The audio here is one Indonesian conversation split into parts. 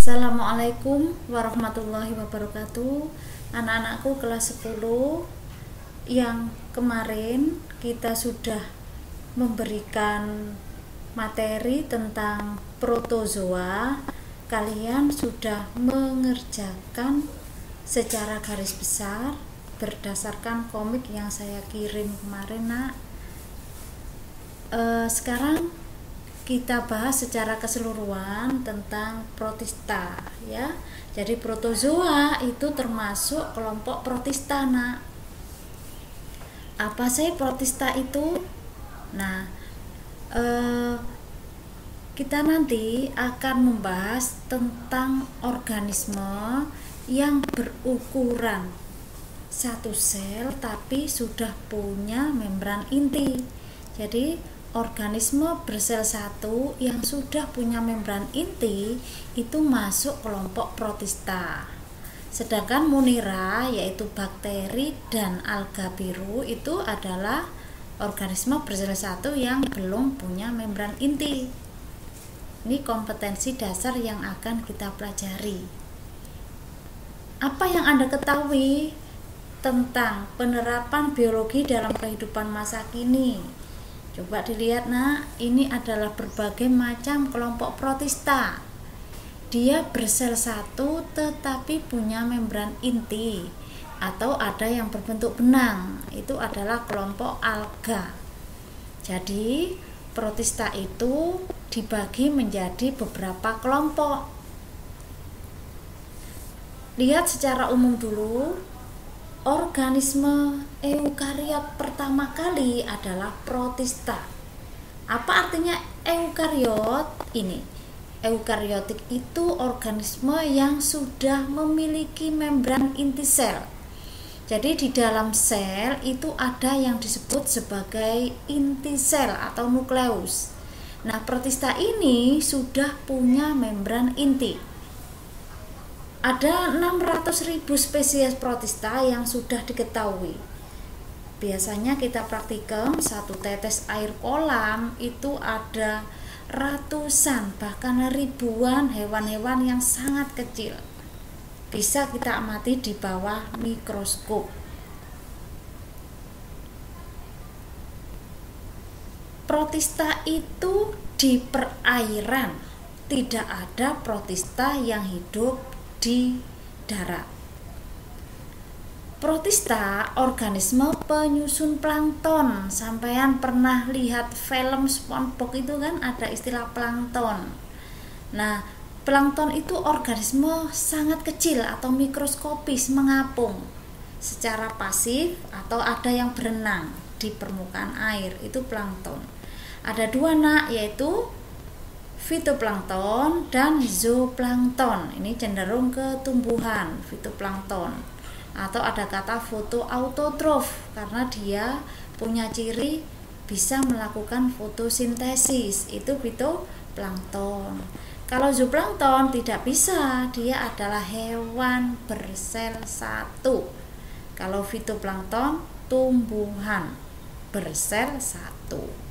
Assalamualaikum warahmatullahi wabarakatuh. Anak-anakku kelas 10, yang kemarin kita sudah memberikan materi tentang protozoa. Kalian sudah mengerjakan secara garis besar berdasarkan komik yang saya kirim kemarin, Nak. Sekarang kita bahas secara keseluruhan tentang protista, ya. Jadi protozoa itu termasuk kelompok protista, Nak. Apa sih protista itu? Nah, kita nanti akan membahas tentang organisme yang berukuran satu sel tapi sudah punya membran inti. Jadi organisme bersel satu yang sudah punya membran inti itu masuk kelompok protista. Sedangkan Munira, yaitu bakteri dan alga biru, itu adalah organisme bersel satu yang belum punya membran inti. Ini kompetensi dasar yang akan kita pelajari. Apa yang Anda ketahui tentang penerapan biologi dalam kehidupan masa kini? Coba dilihat, Nak, ini adalah berbagai macam kelompok protista. Dia bersel satu tetapi punya membran inti atau ada yang berbentuk benang. Itu adalah kelompok alga. Jadi protista itu dibagi menjadi beberapa kelompok. Lihat secara umum dulu. Organisme eukariot pertama kali adalah protista. Apa artinya eukariot ini? Eukariotik itu organisme yang sudah memiliki membran inti sel. Jadi di dalam sel itu ada yang disebut sebagai inti sel atau nukleus. Nah, protista ini sudah punya membran inti. Ada 600.000 spesies protista yang sudah diketahui. Biasanya kita praktikum satu tetes air kolam itu ada ratusan bahkan ribuan hewan-hewan yang sangat kecil. Bisa kita amati di bawah mikroskop. Protista itu di perairan. Tidak ada protista yang hidup di darat. Protista organisme penyusun plankton. Sampean pernah lihat film SpongeBob itu kan ada istilah plankton. Nah, plankton itu organisme sangat kecil atau mikroskopis mengapung secara pasif atau ada yang berenang di permukaan air, itu plankton. Ada dua, Nak, yaitu fitoplankton dan zooplankton. Ini cenderung ke tumbuhan, fitoplankton. Atau ada kata fotoautotrof karena dia punya ciri bisa melakukan fotosintesis, itu fitoplankton. Kalau zooplankton tidak bisa, dia adalah hewan bersel satu. Kalau fitoplankton tumbuhan bersel satu.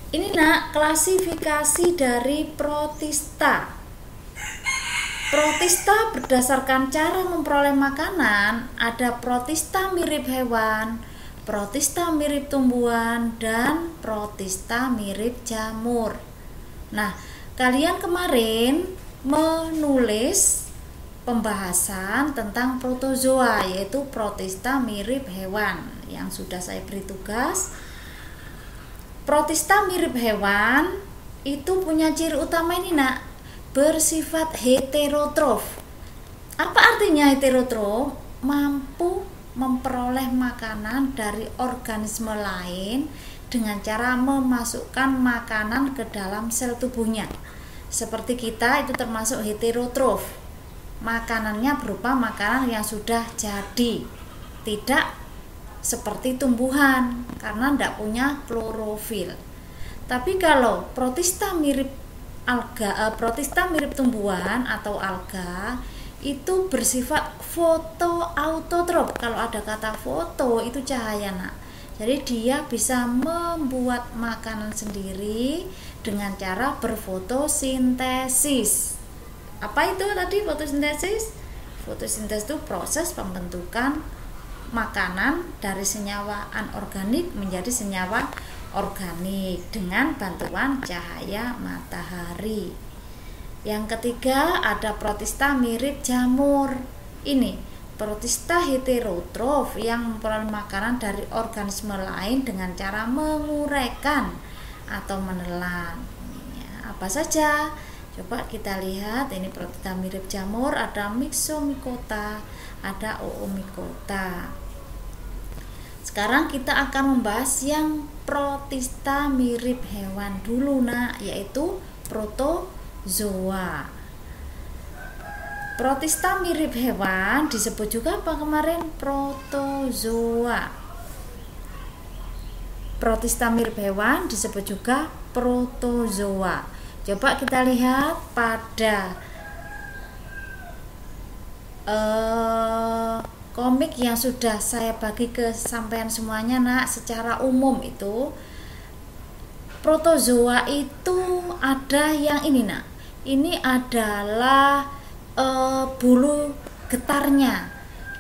Ini, Nak, klasifikasi dari protista. Protista berdasarkan cara memperoleh makanan, ada protista mirip hewan, protista mirip tumbuhan, dan protista mirip jamur. Nah, kalian kemarin menulis pembahasan tentang protozoa, yaitu protista mirip hewan, yang sudah saya beri tugas. Protista mirip hewan itu punya ciri utama ini, Nak, bersifat heterotrof. Apa artinya heterotrof? Mampu memperoleh makanan dari organisme lain dengan cara memasukkan makanan ke dalam sel tubuhnya. Seperti kita itu termasuk heterotrof. Makanannya berupa makanan yang sudah jadi, tidak seperti tumbuhan karena tidak punya klorofil. Tapi kalau protista mirip alga, protista mirip tumbuhan atau alga, itu bersifat fotoautotrof. Kalau ada kata foto itu cahaya, Nak. Jadi dia bisa membuat makanan sendiri dengan cara berfotosintesis. Apa itu tadi fotosintesis? Fotosintesis itu proses pembentukan makanan dari senyawa anorganik menjadi senyawa organik dengan bantuan cahaya matahari. Yang ketiga ada protista mirip jamur. Ini protista heterotrof yang memperoleh makanan dari organisme lain dengan cara menguraikan atau menelan. Ya, apa saja? Coba kita lihat, ini protista mirip jamur, ada Myxomycota, ada Oomycota. Sekarang kita akan membahas yang protista mirip hewan dulu, Nak, yaitu protozoa. Protista mirip hewan disebut juga apa kemarin? Protozoa. Protista mirip hewan disebut juga protozoa. Coba kita lihat pada komik yang sudah saya bagi ke sampean semuanya, Nak, secara umum itu protozoa itu ada yang ini, Nak. Ini adalah bulu getarnya.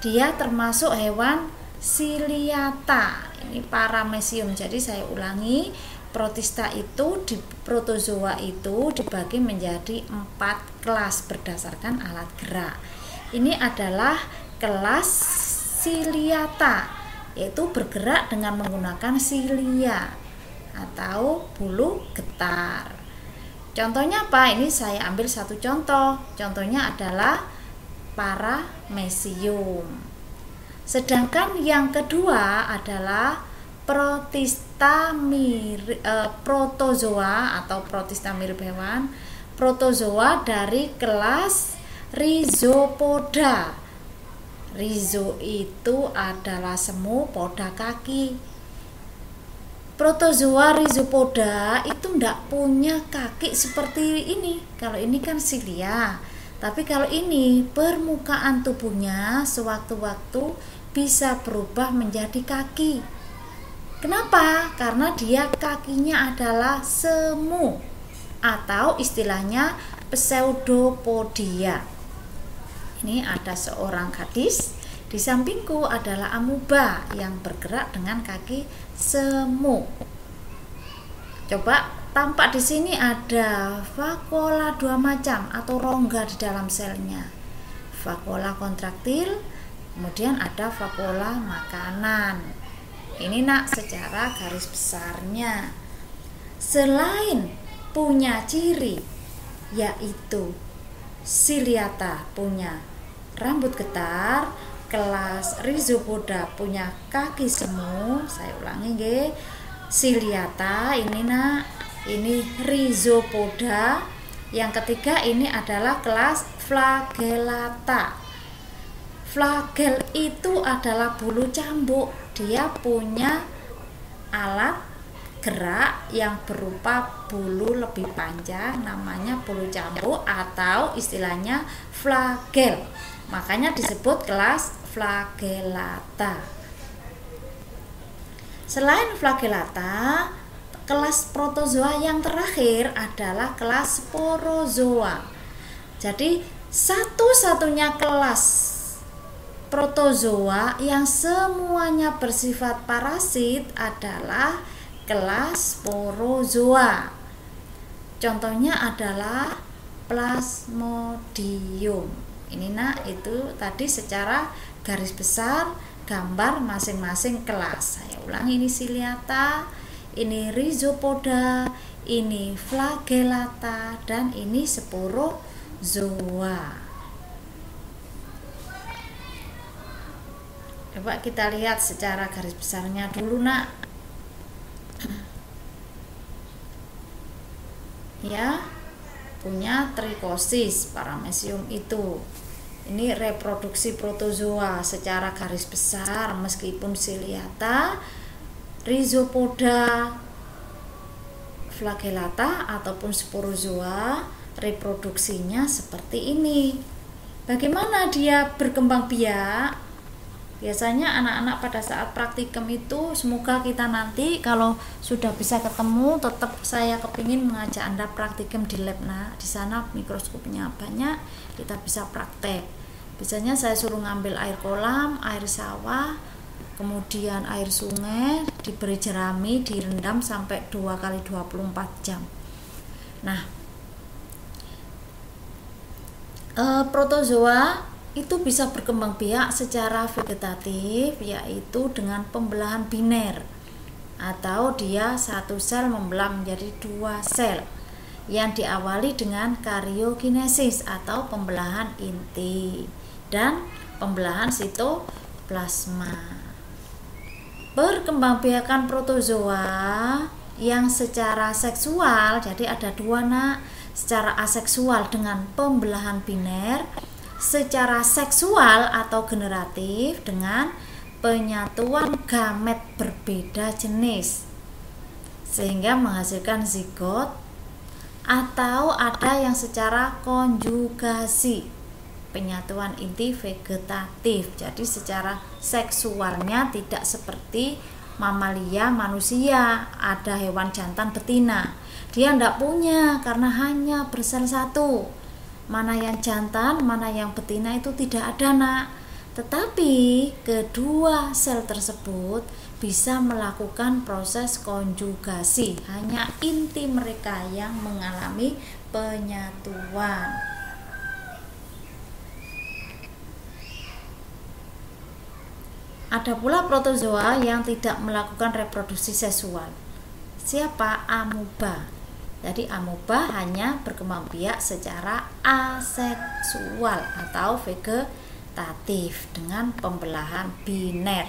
Dia termasuk hewan Ciliata. Ini paramecium. Jadi saya ulangi, protista itu di protozoa itu dibagi menjadi 4 kelas berdasarkan alat gerak. Ini adalah kelas Ciliata, yaitu bergerak dengan menggunakan silia atau bulu getar. Contohnya apa? Ini saya ambil satu contoh. Contohnya adalah paramecium. Sedangkan yang kedua adalah protozoa atau protista mirip hewan. Protozoa dari kelas Rhizopoda. Rhizo itu adalah semu, poda kaki. Protozoa Rhizopoda itu tidak punya kaki seperti ini. Kalau ini kan silia. Tapi kalau ini permukaan tubuhnya sewaktu-waktu bisa berubah menjadi kaki. Kenapa? Karena dia kakinya adalah semu atau istilahnya pseudopodia. Ini ada seorang gadis, di sampingku adalah amuba yang bergerak dengan kaki semu. Coba tampak di sini ada vakuola 2 macam atau rongga di dalam selnya. Vakuola kontraktil, kemudian ada vakuola makanan. Ini, Nak, secara garis besarnya. Selain punya ciri yaitu Ciliata punya rambut getar, kelas Rhizopoda punya kaki semu. Saya ulangi nggih. Ciliata ini, Nak, ini Rhizopoda. Yang ketiga ini adalah kelas Flagellata. Flagel itu adalah bulu cambuk. Dia punya alat gerak yang berupa bulu lebih panjang, namanya bulu cambuk atau istilahnya flagel. Makanya disebut kelas Flagellata. Selain Flagellata, kelas protozoa yang terakhir adalah kelas Sporozoa. Jadi satu-satunya kelas protozoa yang semuanya bersifat parasit adalah kelas Sporozoa. Contohnya adalah Plasmodium. Ini, Nak, itu tadi secara garis besar gambar masing-masing kelas. Saya ulangi, ini Ciliata, ini Rhizopoda, ini Flagellata, dan ini Sporozoa. Coba kita lihat secara garis besarnya dulu, Nak. Ya, punya trikosis paramecium itu. Ini reproduksi protozoa secara garis besar, meskipun Ciliata, Rhizopoda, Flagellata ataupun Sporozoa reproduksinya seperti ini. Bagaimana dia berkembang biak? Biasanya anak-anak pada saat praktikum itu, semoga kita nanti kalau sudah bisa ketemu, tetap saya kepingin mengajak Anda praktikum di lab. Nah, di sana mikroskopnya banyak, kita bisa praktek. Biasanya saya suruh ngambil air kolam, air sawah, kemudian air sungai, diberi jerami, direndam sampai 2 kali 24 jam. Nah, protozoa itu bisa berkembang biak secara vegetatif, yaitu dengan pembelahan biner, atau dia satu sel membelah menjadi 2 sel yang diawali dengan karyokinesis atau pembelahan inti dan pembelahan sitoplasma. Perkembangbiakan protozoa yang secara seksual, jadi ada 2 nak, secara aseksual dengan pembelahan biner, secara seksual atau generatif dengan penyatuan gamet berbeda jenis sehingga menghasilkan zigot, atau ada yang secara konjugasi, penyatuan inti vegetatif. Jadi secara seksualnya tidak seperti mamalia manusia, ada hewan jantan betina, dia tidak punya karena hanya bersel satu. Mana yang jantan, mana yang betina itu tidak ada nak. Tetapi kedua sel tersebut bisa melakukan proses konjugasi, hanya inti mereka yang mengalami penyatuan. Ada pula protozoa yang tidak melakukan reproduksi seksual. Siapa? Amoeba. Jadi amoeba hanya berkembang biak secara aseksual atau vegetatif dengan pembelahan biner.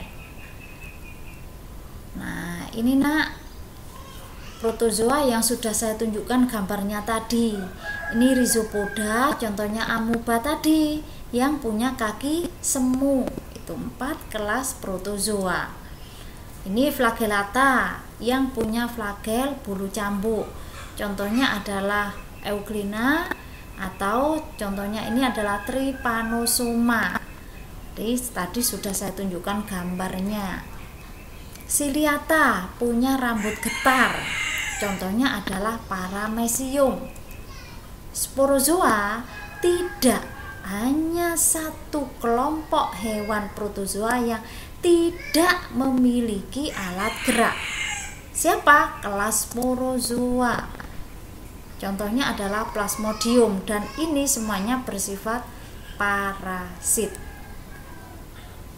Nah, ini nak protozoa yang sudah saya tunjukkan gambarnya tadi. Ini Rhizopoda, contohnya amoeba tadi yang punya kaki semu. Itu 4 kelas protozoa. Ini Flagellata yang punya flagel bulu cambuk. Contohnya adalah Euglena, atau contohnya ini adalah Trypanosoma. Jadi tadi sudah saya tunjukkan gambarnya. Ciliata punya rambut getar. Contohnya adalah Paramecium. Sporozoa tidak, hanya satu kelompok hewan protozoa yang tidak memiliki alat gerak. Siapa? Kelas Sporozoa. Contohnya adalah Plasmodium, dan ini semuanya bersifat parasit.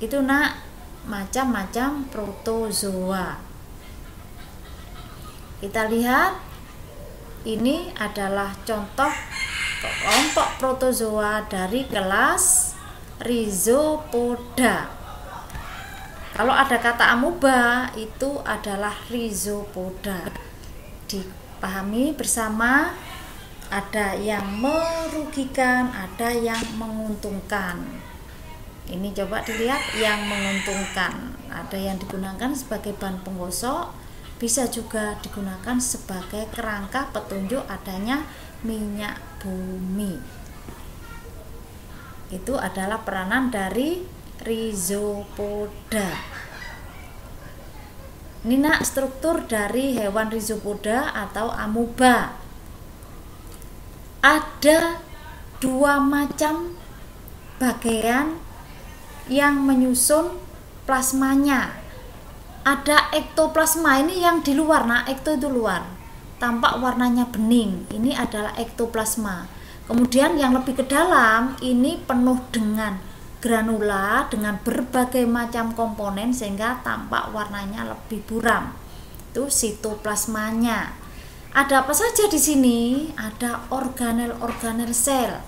Itu nak macam-macam protozoa. Kita lihat, ini adalah contoh kelompok protozoa dari kelas Rhizopoda. Kalau ada kata amoeba, itu adalah Rhizopoda. Dipahami bersama, ada yang merugikan, ada yang menguntungkan. Ini coba dilihat yang menguntungkan. Ada yang digunakan sebagai bahan penggosok, bisa juga digunakan sebagai kerangka petunjuk adanya minyak bumi. Itu adalah peranan dari Rhizopoda. Ini nak struktur dari hewan Rhizopoda atau amoeba. Ada 2 macam bagian yang menyusun plasmanya. Ada ektoplasma, ini yang di luar, nah ekto itu luar, tampak warnanya bening, ini adalah ektoplasma. Kemudian yang lebih ke dalam ini penuh dengan granula dengan berbagai macam komponen sehingga tampak warnanya lebih buram. Itu sitoplasmanya. Ada apa saja di sini? Ada organel-organel sel.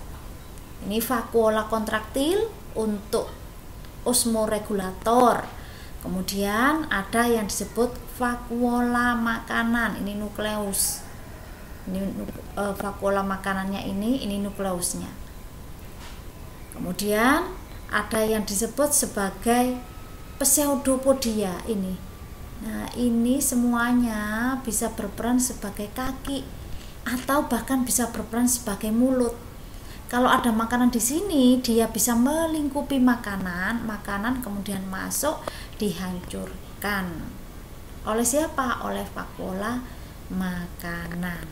Ini vakuola kontraktil untuk osmoregulator. Kemudian ada yang disebut vakuola makanan. Ini nukleus. Ini vakuola makanannya ini nukleusnya. Kemudian ada yang disebut sebagai pseudopodia ini. Nah, ini semuanya bisa berperan sebagai kaki atau bahkan bisa berperan sebagai mulut. Kalau ada makanan di sini, dia bisa melingkupi makanan kemudian masuk, dihancurkan. Oleh siapa? Oleh vakuola makanan.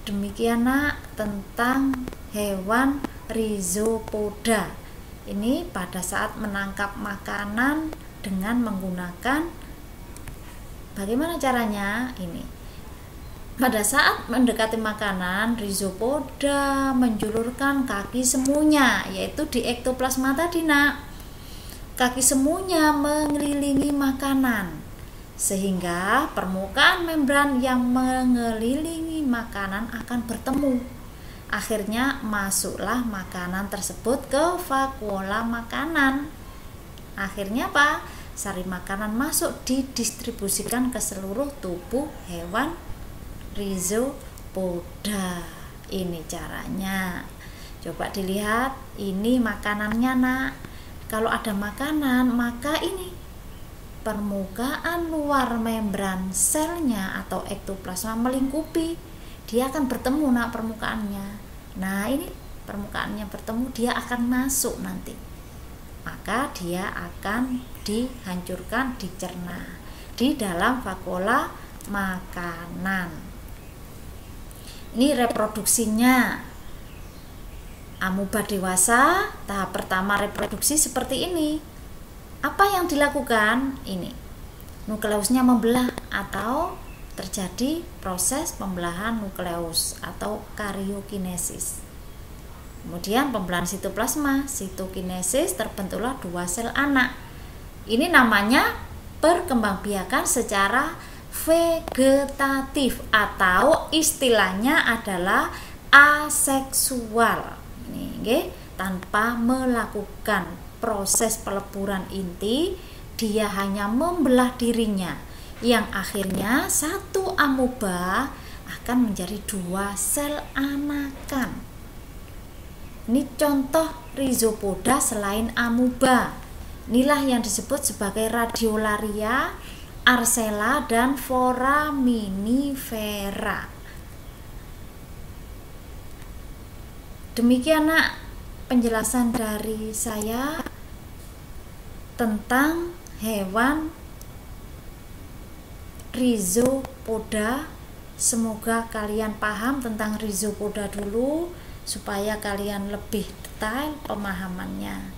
Demikian nak tentang hewan rhizopoda. Ini pada saat menangkap makanan dengan menggunakan, bagaimana caranya? Ini pada saat mendekati makanan, rhizopoda menjulurkan kaki semunya, yaitu di ektoplasma tadi nak. Kaki semunya mengelilingi makanan, sehingga permukaan membran yang mengelilingi makanan akan bertemu. Akhirnya masuklah makanan tersebut ke vakuola makanan. Akhirnya apa? Sari makanan masuk, didistribusikan ke seluruh tubuh hewan rhizopoda. Ini caranya. Coba dilihat, ini makanannya nak. Kalau ada makanan, maka ini permukaan luar membran selnya atau ektoplasma melingkupi. Dia akan bertemu nak permukaannya. Nah, ini permukaannya bertemu, dia akan masuk nanti. Maka dia akan dihancurkan, dicerna di dalam vakuola makanan. Ini reproduksinya. Amoeba dewasa, tahap pertama reproduksi seperti ini. Apa yang dilakukan? Ini nukleusnya membelah atau terjadi proses pembelahan nukleus atau karyokinesis. Kemudian pembelahan sitoplasma, sitokinesis, terbentuklah 2 sel anak. Ini namanya perkembangbiakan secara vegetatif atau istilahnya adalah aseksual. Ini tanpa melakukan proses peleburan inti, dia hanya membelah dirinya, yang akhirnya satu amoeba akan menjadi 2 sel anakan. Ini contoh rhizopoda selain amoeba. Inilah yang disebut sebagai radiolaria, Arcella, dan foraminifera. Demikian nak penjelasan dari saya tentang hewan rhizopoda. Semoga kalian paham tentang rhizopoda dulu, supaya kalian lebih detail pemahamannya.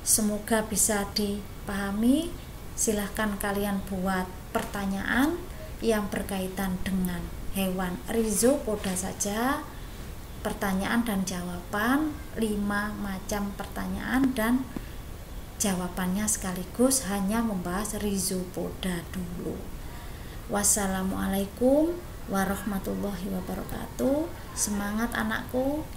Semoga bisa dipahami. Silahkan kalian buat pertanyaan yang berkaitan dengan hewan rhizopoda saja. Pertanyaan dan jawaban, 5 macam pertanyaan dan jawabannya sekaligus, hanya membahas rhizopoda dulu. Wassalamualaikum warahmatullahi wabarakatuh. Semangat anakku.